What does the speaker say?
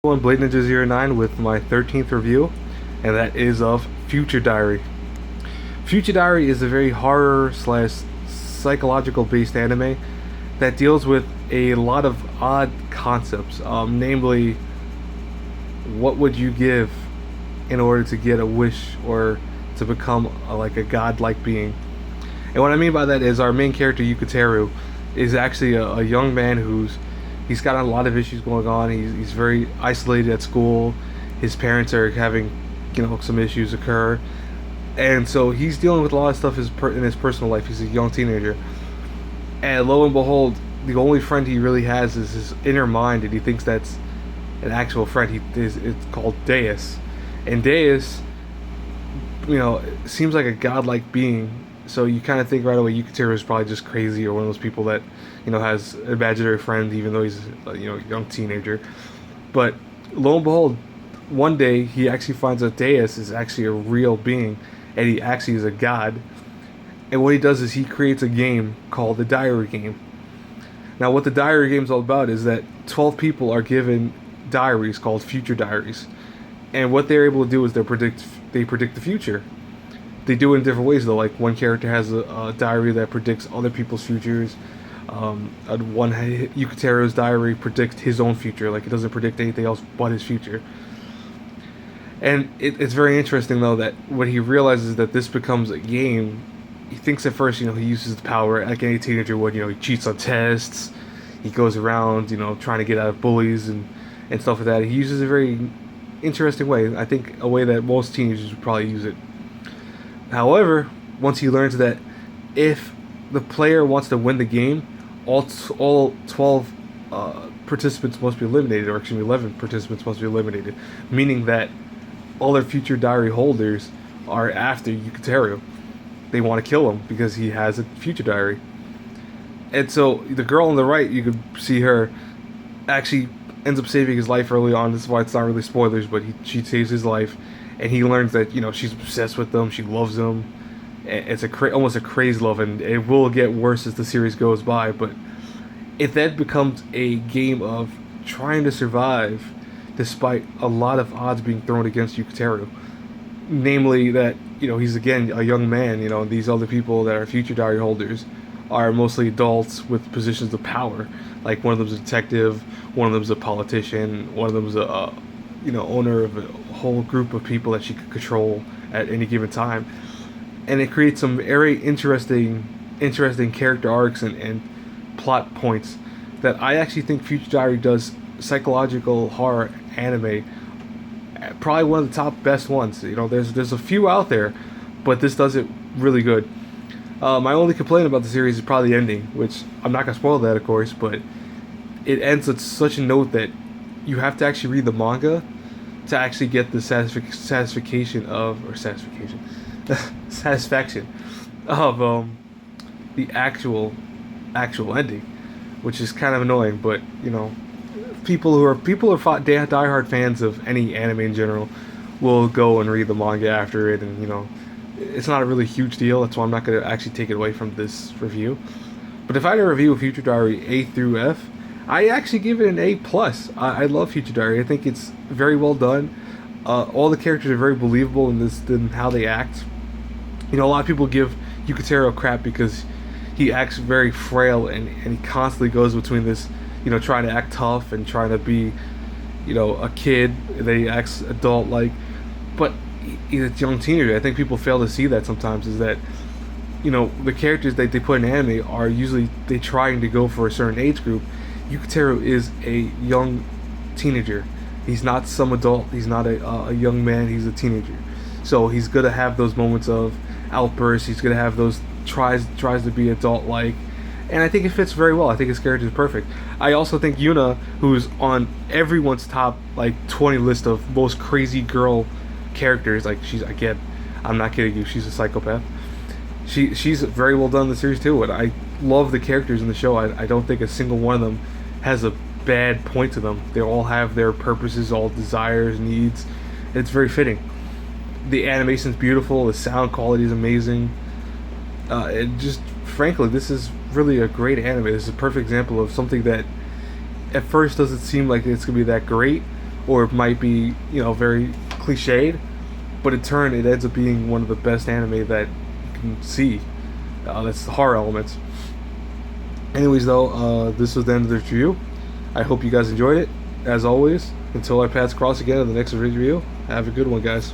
One Blade Ninja Zero Nine with my 13th review, and that is of Future Diary. Future Diary is a very horror slash psychological based anime that deals with a lot of odd concepts, namely, what would you give in order to get a wish or to become like a godlike being? And what I mean by that is our main character Yukateru is actually a young man he's got a lot of issues going on. He's very isolated at school. His parents are having some issues occur, and so he's dealing with a lot of stuff in his personal life. He's a young teenager, and lo and behold, the only friend he really has is his inner mind, and he thinks that's an actual friend. It's called Deus, and Deus, seems like a godlike being. So you kind of think right away Yukateru is probably just crazy or one of those people that has an imaginary friend even though he's a young teenager. But lo and behold, one day he actually finds out Deus is actually a real being and he actually is a god. And what he does is he creates a game called the Diary Game. Now what the Diary Game is all about is that 12 people are given diaries called Future Diaries. And what they're able to do is they predict the future. They do it in different ways though. Like one character has a diary that predicts other people's futures. One Yukateru's diary predicts his own future. Like it doesn't predict anything else but his future. And it's very interesting though that when he realizes that this becomes a game, he thinks at first he uses the power like any teenager would. He cheats on tests. He goes around trying to get out of bullies and stuff like that. He uses a very interesting way. I think a way that most teenagers would probably use it. However, once he learns that if the player wants to win the game, all 12 participants must be eliminated, or excuse me, 11 participants must be eliminated, meaning that all their future diary holders are after Yukateru. They want to kill him because he has a future diary. And so the girl on the right, you could see her actually ends up saving his life early on. This is why it's not really spoilers, but she saves his life. And he learns that she's obsessed with him. She loves him. It's almost a crazy love, and it will get worse as the series goes by. But it then becomes a game of trying to survive, despite a lot of odds being thrown against Yukateru. Namely, that he's again a young man. And these other people that are future diary holders are mostly adults with positions of power. Like one of them's a detective, one of them's a politician, one of them's a owner of a whole group of people that she could control at any given time. And it creates some very interesting character arcs and plot points that I actually think Future Diary does psychological horror anime. Probably one of the top best ones. There's a few out there, but this does it really good. My only complaint about the series is probably the ending, which I'm not gonna spoil that, of course, but it ends at such a note that you have to actually read the manga to actually get the satisfaction of the actual ending, which is kind of annoying. But people who are diehard fans of any anime in general will go and read the manga after it, and it's not a really huge deal. That's why I'm not going to actually take it away from this review. But if I had to review Future Diary A through F, I actually give it an A plus. I love Future Diary. I think it's very well done. All the characters are very believable in how they act. A lot of people give Yukateru crap because he acts very frail and he constantly goes between this, trying to act tough and trying to be, a kid. That he acts adult like, but he's a young teenager. I think people fail to see that sometimes. Is that the characters that they put in anime are usually they trying to go for a certain age group. Yukateru is a young teenager. He's not some adult. He's not a young man. He's a teenager. So he's gonna have those moments of outbursts. He's gonna have those tries to be adult-like, and I think it fits very well. I think his character is perfect. I also think Yuna, who's on everyone's top 20 list of most crazy girl characters, I'm not kidding you. She's a psychopath. She's very well done in the series too, and I love the characters in the show. I don't think a single one of them has a bad point to them. They all have their purposes, all desires, needs. It's very fitting. The animation's beautiful. The sound quality is amazing. Frankly, this is really a great anime. This is a perfect example of something that at first doesn't seem like it's gonna be that great, or it might be, you know, very cliched, but in turn it ends up being one of the best anime that you can see. That's the horror elements. Anyways, though, this was the end of the review. I hope you guys enjoyed it. As always, until our paths cross again in the next review, have a good one, guys.